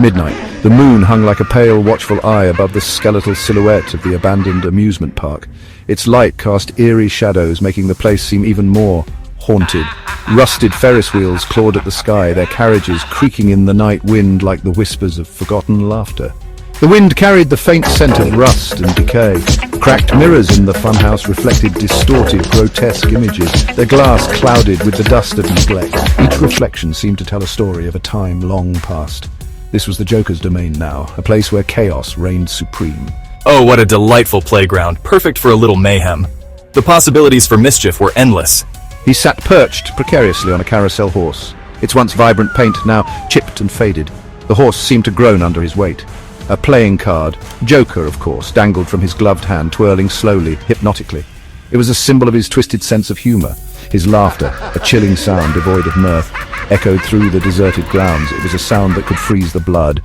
midnight. The moon hung like a pale, watchful eye above the skeletal silhouette of the abandoned amusement park. Its light cast eerie shadows, making the place seem even more haunted. Rusted Ferris wheels clawed at the sky, their carriages creaking in the night wind like the whispers of forgotten laughter. The wind carried the faint scent of rust and decay. Cracked mirrors in the funhouse reflected distorted, grotesque images, their glass clouded with the dust of neglect. Each reflection seemed to tell a story of a time long past. This was the Joker's domain now, a place where chaos reigned supreme. Oh, what a delightful playground, perfect for a little mayhem. The possibilities for mischief were endless. He sat perched precariously on a carousel horse, its once vibrant paint now chipped and faded. The horse seemed to groan under his weight. A playing card, Joker of course, dangled from his gloved hand, twirling slowly, hypnotically. It was a symbol of his twisted sense of humor. His laughter, a chilling sound devoid of mirth, echoed through the deserted grounds. It was a sound that could freeze the blood.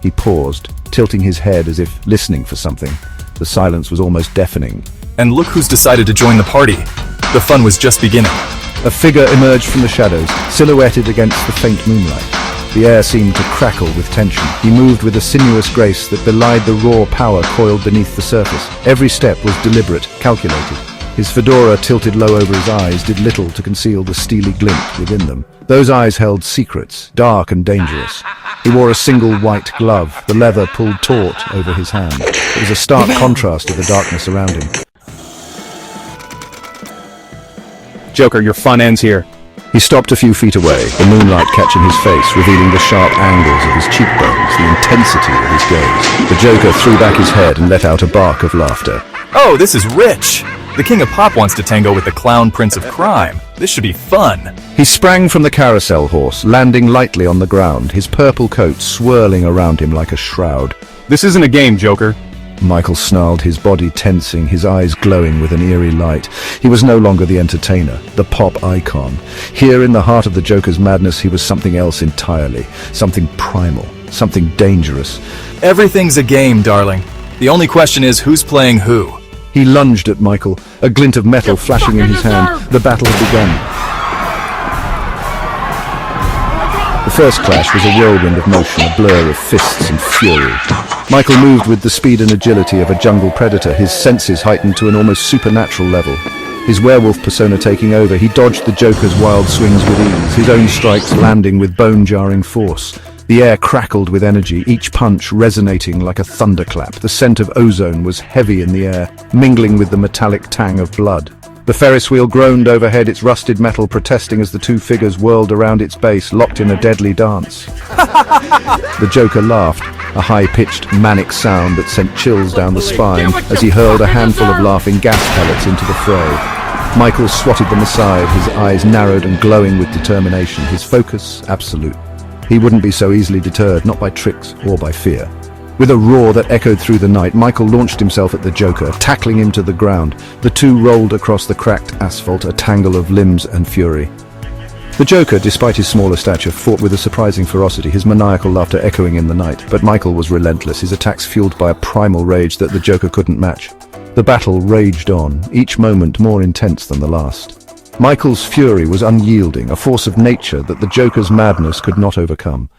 He paused, tilting his head as if listening for something. The silence was almost deafening. And look who's decided to join the party. The fun was just beginning. A figure emerged from the shadows, silhouetted against the faint moonlight. The air seemed to crackle with tension. He moved with a sinuous grace that belied the raw power coiled beneath the surface. Every step was deliberate, calculated. His fedora tilted low over his eyes did little to conceal the steely glint within them. Those eyes held secrets, dark and dangerous. He wore a single white glove, the leather pulled taut over his hand. It was a stark contrast to the darkness around him. Joker, your fun ends here. He stopped a few feet away, the moonlight catching his face, revealing the sharp angles of his cheekbones, the intensity of his gaze. The Joker threw back his head and let out a bark of laughter. Oh, this is rich! The King of Pop wants to tango with the Clown Prince of Crime. This should be fun. He sprang from the carousel horse, landing lightly on the ground, his purple coat swirling around him like a shroud. This isn't a game, Joker. Michael snarled, his body tensing, his eyes glowing with an eerie light. He was no longer the entertainer, the pop icon. Here in the heart of the Joker's madness, he was something else entirely. Something primal, something dangerous. Everything's a game, darling. The only question is who's playing who. He lunged at Michael, a glint of metal flashing in his hand. The battle had begun. The first clash was a whirlwind of motion, a blur of fists and fury. Michael moved with the speed and agility of a jungle predator, his senses heightened to an almost supernatural level. His werewolf persona taking over, he dodged the Joker's wild swings with ease, his own strikes landing with bone-jarring force. The air crackled with energy, each punch resonating like a thunderclap. The scent of ozone was heavy in the air, mingling with the metallic tang of blood. The Ferris wheel groaned overhead, its rusted metal protesting as the two figures whirled around its base, locked in a deadly dance. The Joker laughed, a high-pitched, manic sound that sent chills down the spine as he hurled a handful of laughing gas pellets into the fray. Michael swatted them aside, his eyes narrowed and glowing with determination, his focus absolute. He wouldn't be so easily deterred, not by tricks or by fear. With a roar that echoed through the night, Michael launched himself at the Joker, tackling him to the ground. The two rolled across the cracked asphalt, a tangle of limbs and fury. The Joker, despite his smaller stature, fought with a surprising ferocity, his maniacal laughter echoing in the night. But Michael was relentless, his attacks fueled by a primal rage that the Joker couldn't match. The battle raged on, each moment more intense than the last. Michael's fury was unyielding, a force of nature that the Joker's madness could not overcome.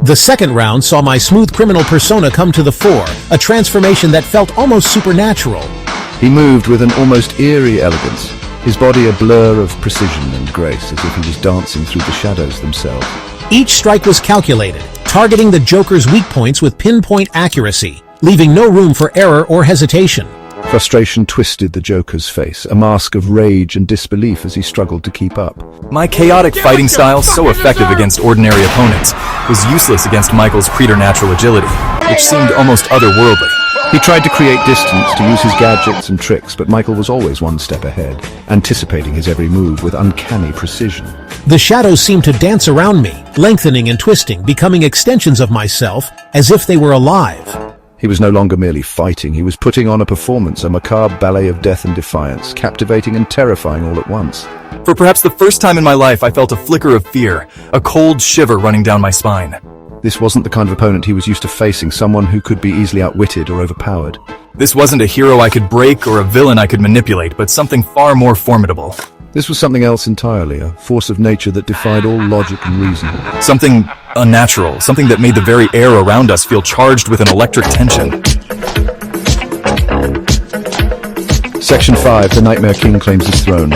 The second round saw my smooth criminal persona come to the fore, a transformation that felt almost supernatural. He moved with an almost eerie elegance, his body a blur of precision and grace, as if he was dancing through the shadows themselves. Each strike was calculated, targeting the Joker's weak points with pinpoint accuracy, leaving no room for error or hesitation. Frustration twisted the Joker's face, a mask of rage and disbelief as he struggled to keep up. My chaotic fighting style, so effective against ordinary opponents, was useless against Michael's preternatural agility, which seemed almost otherworldly. He tried to create distance, to use his gadgets and tricks, but Michael was always one step ahead, anticipating his every move with uncanny precision. The shadows seemed to dance around me, lengthening and twisting, becoming extensions of myself, as if they were alive. He was no longer merely fighting, he was putting on a performance, a macabre ballet of death and defiance, captivating and terrifying all at once. For perhaps the first time in my life, I felt a flicker of fear, a cold shiver running down my spine. This wasn't the kind of opponent he was used to facing, someone who could be easily outwitted or overpowered. This wasn't a hero I could break or a villain I could manipulate, but something far more formidable. This was something else entirely, a force of nature that defied all logic and reason. Something unnatural, something that made the very air around us feel charged with an electric tension. Section 5, the Nightmare King claims his throne.